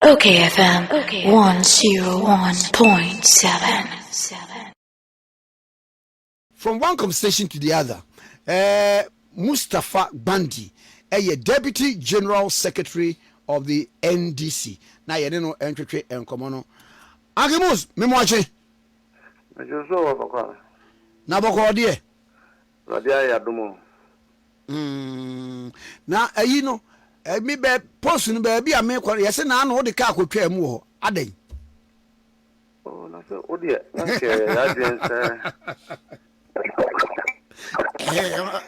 OKFM 101.7. From one conversation to the other, Mustafa Gbandi, a Deputy General Secretary of the NDC. Now you know entry and common. Agimus, memoache. Naboko dear. Radia Yadumo. Now, you know, me be person baby, I make one. Yes, and I know the car could tell more. Are they? Oh, no, so, oh dear. Okay, I didn't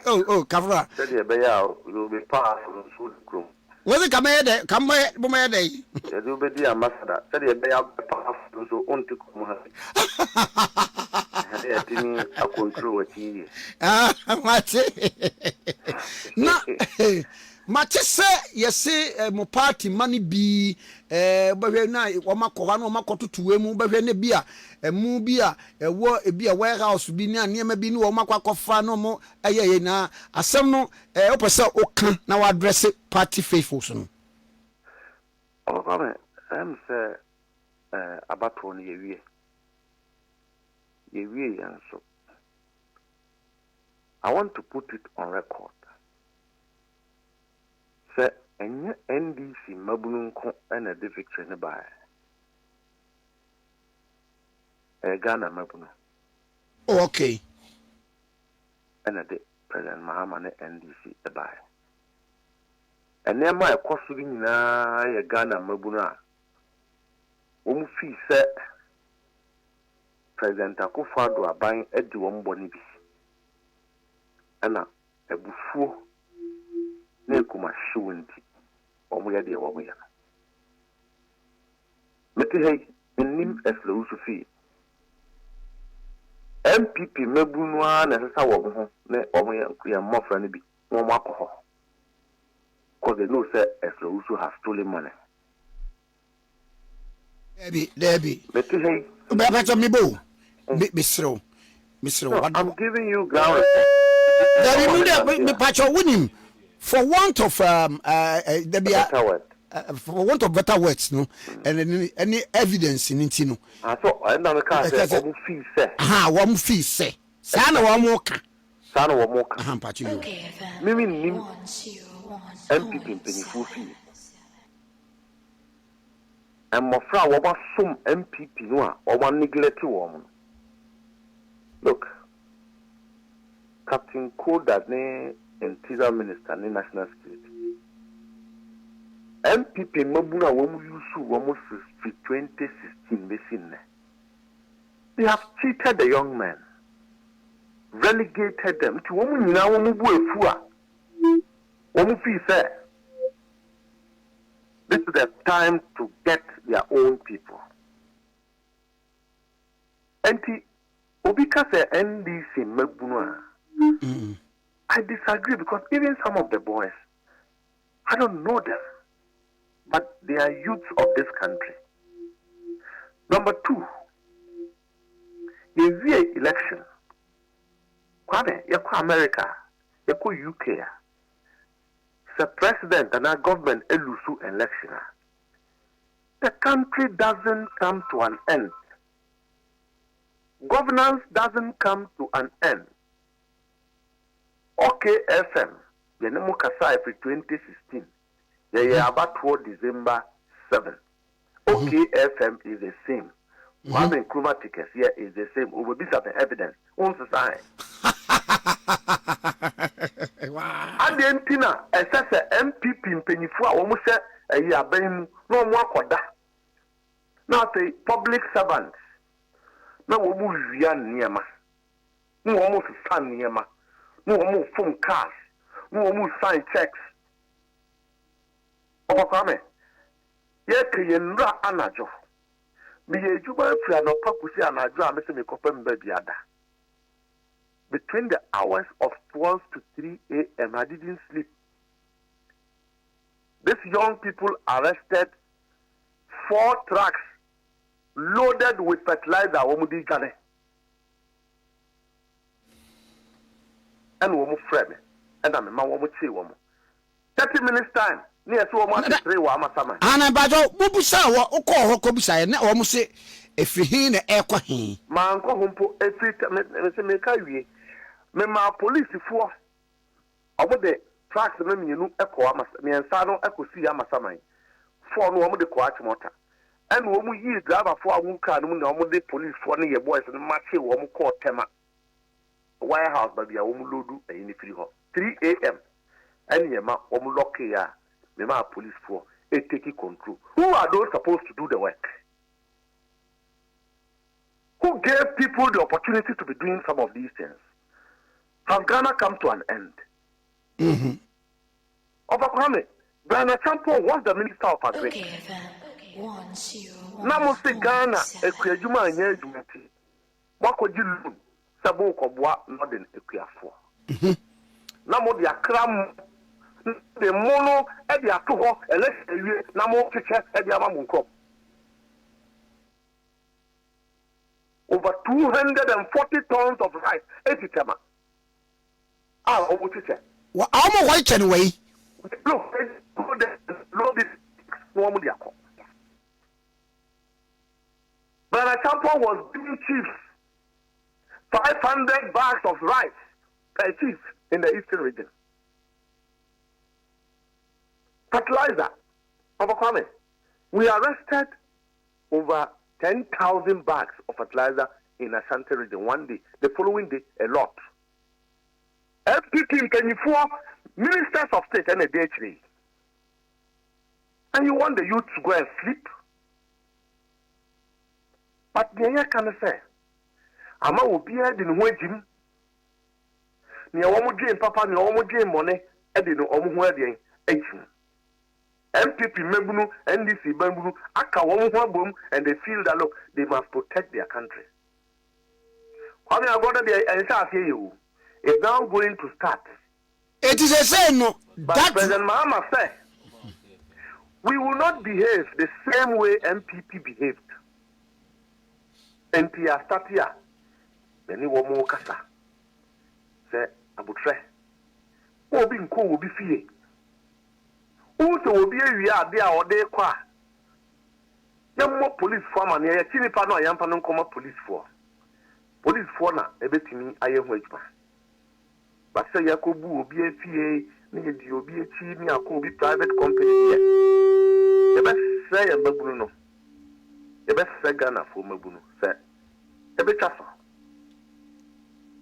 Oh, Kavra. said the Bayao will be far from the food crew. Was it come here? Come here, day. The Dubedi ambassador said the Bayao from so on to come. I didn't control what he is. Mate say yesi mo party money bi behwe na wo makowa na wo makoto tuwe mu behwe ne bia mu bia ewo bia warehouse bi ni anema bi ni wo makofa no mo ayeye na asem no opese oka na wa address party faithfuls no. Oh, come am say abato no yewie yanso. I want to put it on record. Say any NDC mabununko and a victory nearby. Ghana mabunu. Okay. And a President Mahama NDC nearby. And near my costing na Ghana mabuna. Fee set President Akufo-Addo buying Eddie Wombonibi. And a bufu. Nekuma shuwenti omuya de omuya meti hey nim philosophy MPP mebunwa na sasa wo ho ne omuya ya mofra ne bi wo makoho because they know say philosophy has stolen money Debbie meti hey Misro I'm giving you ground Debbie me pacho winim for want of for want of better words, no, and any evidence in it, no. So I don't know fee say. One fee say. Sana wa moka. Sana wa moka. Pacho. Mimi nim MPP peniful fee. And my friend wa sum MPP no or one neglect woman. Look, Captain Koda ne Interior Minister and National Security. MPP Mabuna Womu Yusu almost 2016 missing. They have cheated the young men, relegated them to Womu now Womu. This is the time to get their own people. And Obika said NDC Mabuna. I disagree because even some of the boys, I don't know them, but they are youths of this country. Number two, the VA election. Kwame, yako America, yako UK. The president and our government elusu election. The country doesn't come to an end. Governance doesn't come to an end. OKFM, the name of Kasai for 2016. About December 7. OKFM is the same. One Nkrumah tickets here is the same. We will be some evidence. On society. Argentina, as a MPP in Penifua, almost a year been no more koda. Now say public servants. Now we move near ma. No almost stand near ma. No more phone cars. No more sign checks. Kwame. Ye kriyenra anajo. Me yejuba fia no pakusi anajo amese me kopem baby ada. Between the hours of 12 to 3 a.m. I didn't sleep. These young people arrested 4 trucks loaded with fertilizer omudi gane. And womu frame. And I'm a womu chi womu. 30 minutes time. Near so much 3 Wamasama. Ana bajo bubusa wo ukọ ho kobisa na wo mo se efiri na ekọ hin. Ma nko humpo efiri me meka wie. Me ma police fo. Omo de tracks na mienu ekọ Amasama. Me nsa no ekosi Amasama. Fo no omo de ko achimota. And wo mu yi driver fo awu car no na omo de police fo ne ye boys no match wo mo ko tema. Warehouse ba bia wo mu lodu ayi firi ho. 3 a.m. And yema wo mu lock ya. Me ma police for taking control. Who are those supposed to do the work? Who gave people the opportunity to be doing some of these things? Has Ghana come to an end? Overcome Ghana Champion was the Minister of Agri. Now say Ghana ekwajuma anya ejumati. Wako jilu sabo kobwa northern ekwafo. Na mo dia kram the mono e dia to ho election na mo cheche e dia ma munko. Over 240 tons of rice etitema. Ah, o cheche. Wa amo wa chen we. Look, this no mo dia ko. But a champion was giving chiefs 500 bags of rice per chief in the eastern region. Fertilizer. Overcoming. We arrested over 10,000 bags of fertilizer in Ashanti region one day. The following day, a lot. FPP in 24 ministers of state and a day tree. And you want the youth to go and sleep? But the year can say, Ama will be heard in Wajim. Near Omoji Papa, near Omoji money, and in Omuadi 18. MPP Membunu, NDC Membunu, Aka Womu, and they feel that look, they must protect their country. How many are going to be you is now going to start. It is a say no. But President Mahama said, we will not behave the same way MPP behaved. NPR start here. Many womo kasa. Say abutre. Obi nko obi fie. Uso obi ewia ade a ode kwa. Yammo police for man ye chini pa no yampa no nkoma police for. Police for na ebetimi aye ho adwuma. Ba say yakobu obi afie ne ye di obi echi ni akobi private company ye. Ye be say yambagunu no. Ye be say Ghana for mabunu say. Ye be chafa.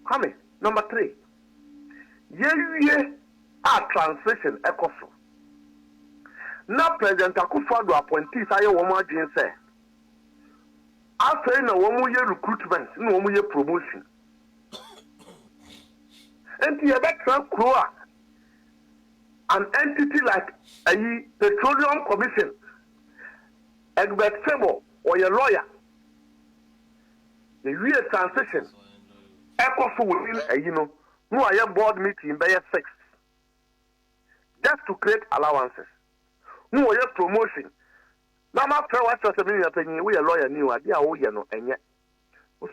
Come number 3. Ye a transition ekoso. Now President Akufo-Addo appointees aye wo mo adwen say. After na wo mo ye recruitment, na wo mo ye promotion. And ye better grow an entity like a Petroleum Commission, Egbert Febo or your lawyer. The real transition. Ekoso within no I board meeting by 6 just to create allowances. No I promotion. Now my prayer was to me we a lawyer new idea oh you know and yet.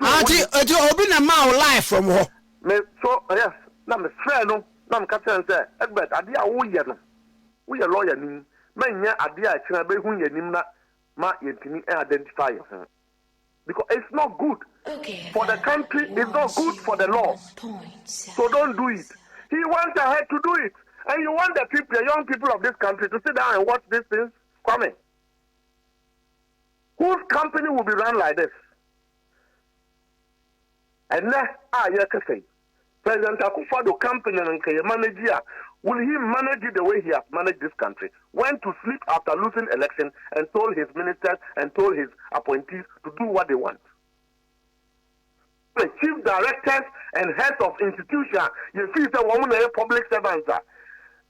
Auntie obi na ma life from ho. Me so yes, na me friend no, na me catch say Egbert idea oh you know. We a lawyer ni manya idea kira be hu yanim na ma yentimi identify him. Because it's not good for the country, it's not good for the law. So don't do it. He wants ahead to do it. And you want the people, the young people of this country to sit down and watch these things coming. Whose company will be run like this? And now, you can say, President Akufo-Addo company and manager, will he manage it the way he has managed this country? Went to sleep after losing election and told his ministers and told his appointees to do what they want. The chief directors and heads of institutions, you see, the woman public servants are.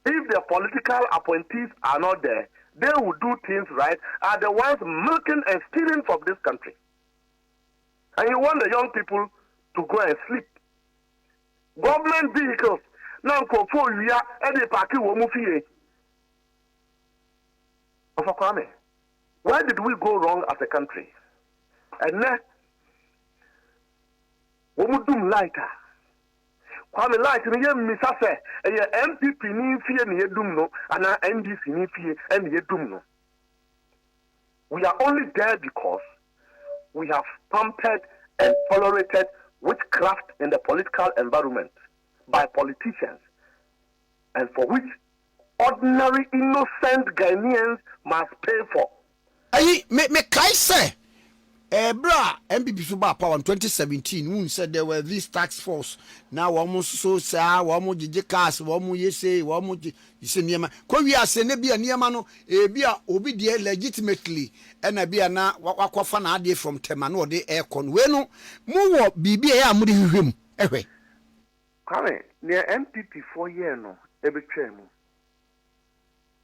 If the political appointees are not there, they will do things right, are the ones milking and stealing from this country. And you want the young people to go and sleep. Government vehicles, now for you are any party will move here. Where did we go wrong as a country? And now, we would do lighter. Kwame light no ye misa se MPP ni fie ne yedum no ana NDC ni fie and yedum no. We are only there because we have pampered and tolerated witchcraft in the political environment by politicians, and for which ordinary innocent Ghanaians must pay for. Aye, me kai say bra MPP so ba power in 2017 who said there were this tax force now almost so sa wo gije cars wo yese wo yese niema ko wi ase ne bia niema no bia obi de legitimately na bia na wakofa na ade from tema no de aircon we no mu wo bibia ya mu de hwehwem ehwe Kwame near MPP 4 year no ebetwa mu.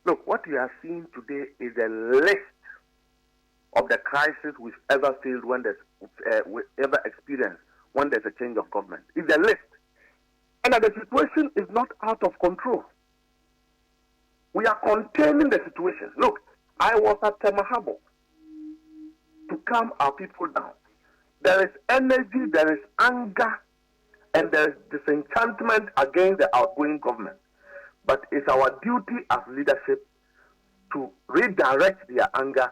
Look, what you are seeing today is a list of the crisis we've ever faced when there's we ever experienced when there's a change of government. It's a list. And that the situation is not out of control. We are containing the situation. Look, I was at Temahabo to calm our people down. There is energy, there is anger, and there is disenchantment against the outgoing government. But it's our duty as leadership to redirect their anger,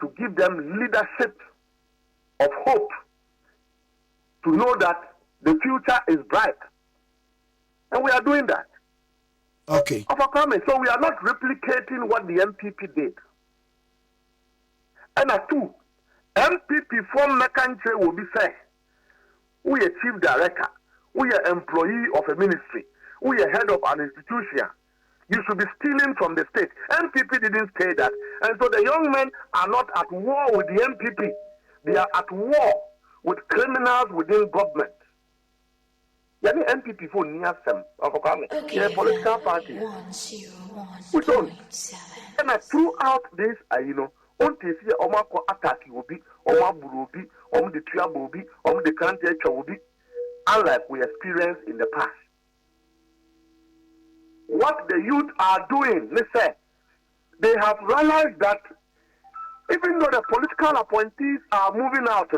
to give them leadership of hope, to know that the future is bright. And we are doing that. Okay. So we are not replicating what the MPP did. And as two, MPP from Mekanche will be said, we are chief director, we are employee of a ministry, we are head of an institution. You should be stealing from the state. MPP didn't say that. And so the young men are not at war with the MPP. They are at war with criminals within government. Yani MPP for near some of a political party. 101.7. We don't. And throughout this, on this year, Omako attack will be, Omaburu will be, the Triab will be, the country will be, unlike we experienced in the past. What the youth are doing, listen, they have realized that even though the political appointees are moving out,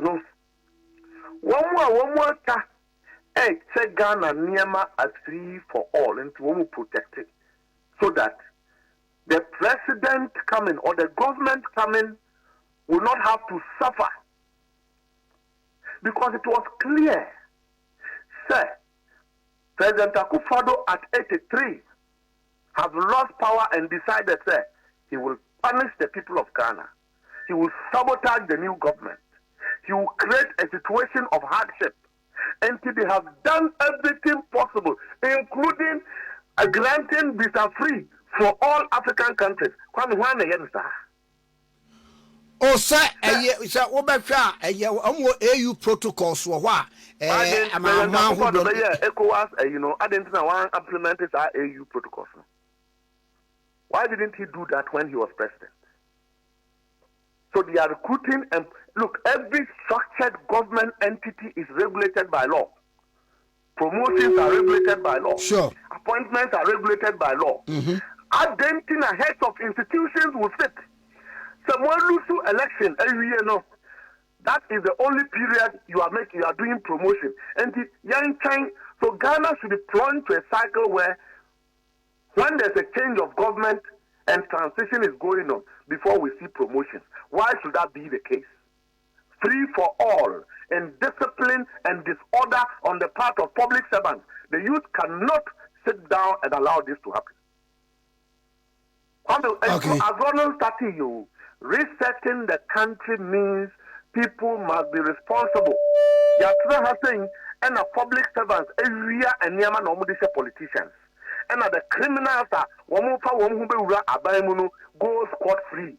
one more check Ghana Niema as free for all, and to protect it, so that the president coming or the government coming will not have to suffer, because it was clear, sir, President Akufo-Addo at 83 has lost power and decided that he will punish the people of Ghana. He will sabotage the new government. He will create a situation of hardship. And they have done everything possible, including granting visa free for all African countries. Oh, sir, AU protocols were what? ECOWAS, I didn't know one implemented our AU protocols. Why didn't he do that when he was president? So they are recruiting, and look, every structured government entity is regulated by law. Promotions are regulated by law. Sure. Appointments are regulated by law. Identity heads of institutions will sit. Someone lose election every year, no. That is the only period you are doing promotion. And the young time, so Ghana should be plunged to a cycle where when there's a change of government and transition is going on before we see promotions. Why should that be the case? Free for all and discipline and disorder on the part of public servants. The youth cannot sit down and allow this to happen. Okay. As Ronald started you, resetting the country means people must be responsible. You're saying, and the public servants, every year and near politicians. And the criminals are go scot free.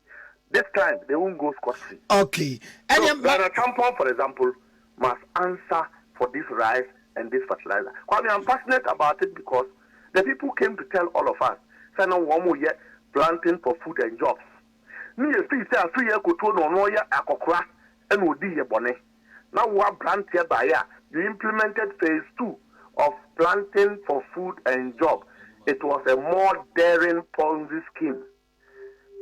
This time they won't go scot free. Okay. And so, Ghana Champon, for example, must answer for this rice and this fertilizer. I'm passionate about it because the people came to tell all of us, say no one more yet planting for food and jobs. Me free say free ekoto no ya akokora and odi ye bone. Now we are plant here by ya. You implemented phase 2 of planting for food and jobs. It was a more daring Ponzi scheme.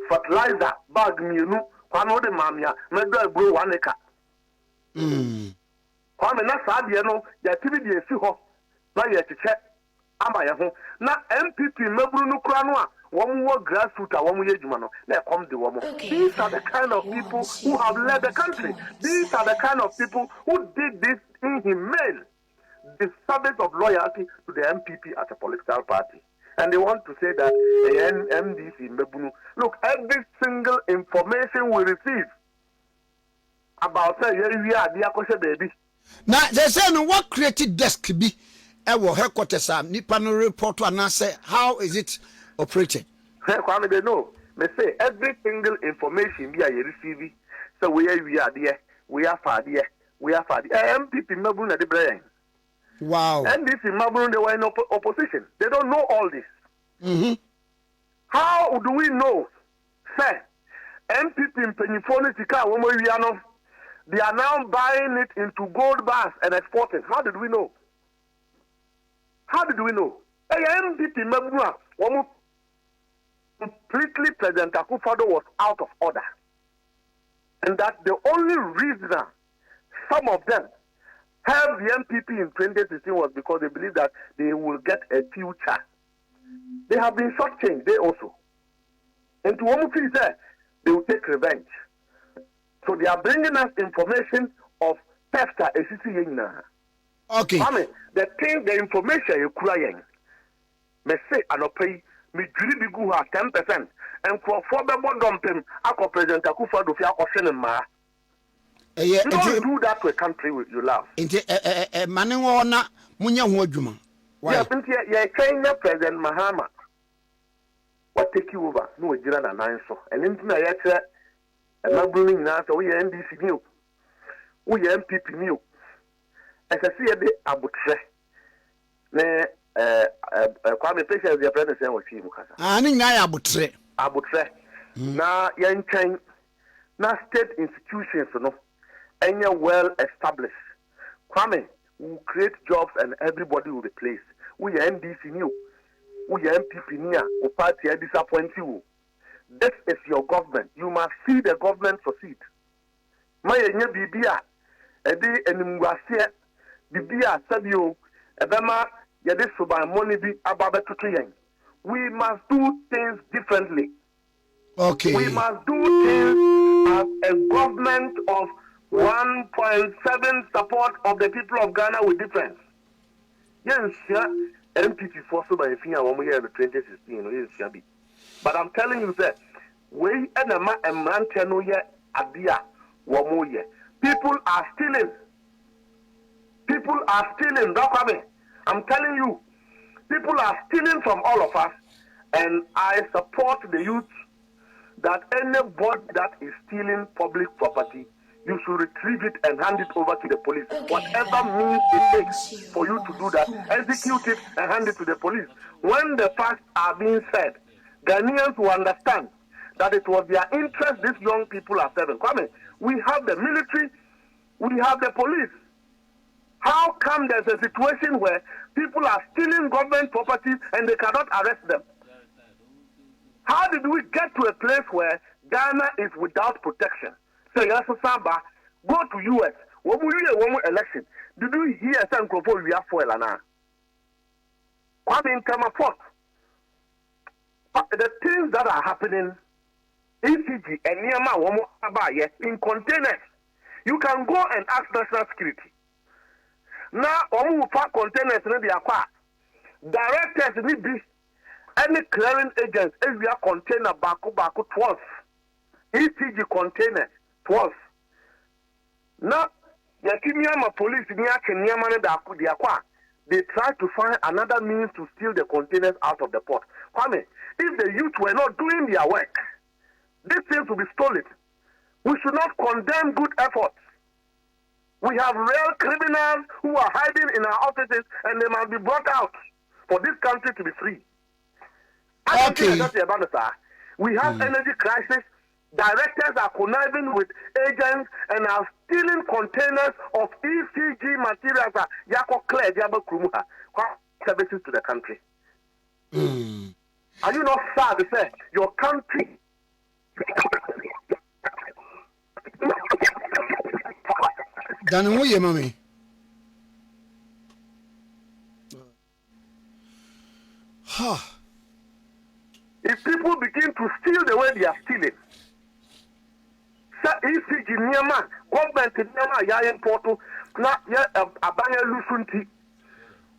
Fertilizer bag mienu kwano de mamia medo agro 1 acre. Kwame na saa de no ya tibi de esi ho na ye cheche ama ye ho na MPP maburu no kura no a wɔn wɔ grassroots a wɔn yɛ adwuma no na come the wɔn. These are the kind of people who have led the country. These are the kind of people who did this inhumane disservice of loyalty to the MPP as a political party. And they want to say that MDC Mebunu. Look, every single information we receive about we are the baby. Now they say no what created desk be our headquarters nipa no report to announce how is it operated. They know. They say every single information we are receiving. So we are there, we are far there, we are far there. MPP Mebunu at the brain. Wow. And this in Mabron, they were in opposition. They don't know all this. Mm-hmm. How do we know? Sir, MPP in Penifonitica, they are now buying it into gold bars and exporting. How did we know? How did we know? Hey, MPP Mabron, completely President Akufo-Addo was out of order. And that the only reason some of them have the MPP in 2016 was because they believe that they will get a future. They have been shortchanged, they also. And to one thing say, they will take revenge. So they are bringing us information of theft. Okay. I mean, the information you're crying, me say, and I'll pay me really be good at 10%. And for the dumping, I could present a Akufo-Addo for your ma. You don't do that to a country you love. Manning or not, Munya Wojuma. Yeah, you're saying that President Mahama what take you over? No, Jiran and Nanso. And into my yet, and not bringing now, so we are NDC new. We are MPP new. As I see the Abutre. Kwame Patience, the president was him. I think I Abutre. Abutre. Now, young China, now state institutions, no. Any well established. Kwame will create jobs and everybody will be placed. We are NDC new. We are MPP near. We party disappoint you. This is your government. You must see the government succeed. My Bibia, a day and Mwasia, Bibia, Sabio, Ebema, Yadesuba, money be about the we must do things differently. Okay. We must do things as a government of 1.7 support of the people of Ghana with difference. Yes, MPP forced by a 1 year in 2016. But I'm telling you that we and a man no yet adia 1 more year. People are stealing. People are stealing. I'm telling you, people are stealing from all of us, and I support the youth that anybody that is stealing public property, you should retrieve it and hand it over to the police. Whatever means it takes for you to do that, execute it and hand it to the police. When the facts are being said, Ghanaians will understand that it was their interest these young people are serving. Kwame, we have the military, we have the police. How come there's a situation where people are stealing government properties and they cannot arrest them? How did we get to a place where Ghana is without protection? So Samba, go to US. When we hear one more election, did you hear some crowd we are for Elana? Kwame in Kamapot. The things that are happening ECG and Niama Womo Abaye in containers. You can go and ask national security. Now, Omu containers in the aqua. Directors need be any clearing agents if we are container Baku 12. ECG container 12. Now, the police the aqua. They try to find another means to steal the containers out of the port. Kwame, if the youth were not doing their work, these things will be stolen. We should not condemn good efforts. We have real criminals who are hiding in our offices and they must be brought out for this country to be free. Okay. We have energy crisis. Directors are conniving with agents and are stealing containers of ECG materials services to the country. Are you not sad to say your country? Dan who ye mommy? ECG nneɛma government nneɛma yɛ import na yɛ abanye lusunti.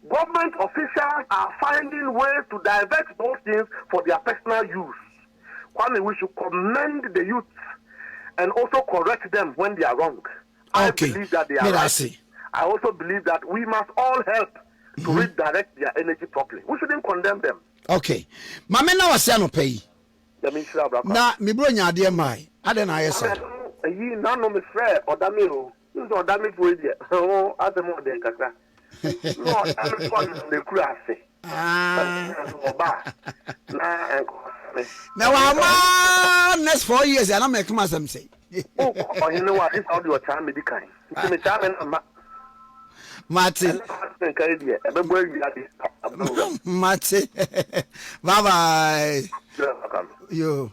Government officials are finding ways to divert those things for their personal use. Kwame, we should commend the youth and also correct them when they are wrong. I believe that they are right. I also believe that we must all help to redirect their energy properly. We shouldn't condemn them. Okay. Mama na wase no pay. Na me bro nya ade mai. Ade na ayeso. Yi na no me frɛ odame o. Nso odame fo die. Oh, ade mo de kakra. No, odame fo de kura ase. Oba. Na wa ma next 4 years and I make myself say. Oh, you know what? This all your time me dikan. Me time na Mate. Mate. Bye bye. Yo.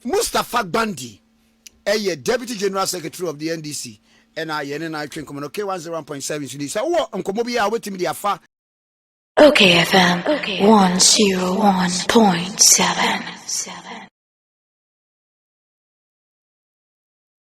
Mustafa Gbandi, Deputy General Secretary of the NDC, and I train common okayfm 101.7. So, what Uncle waiting me the afar. OKFM 101.7.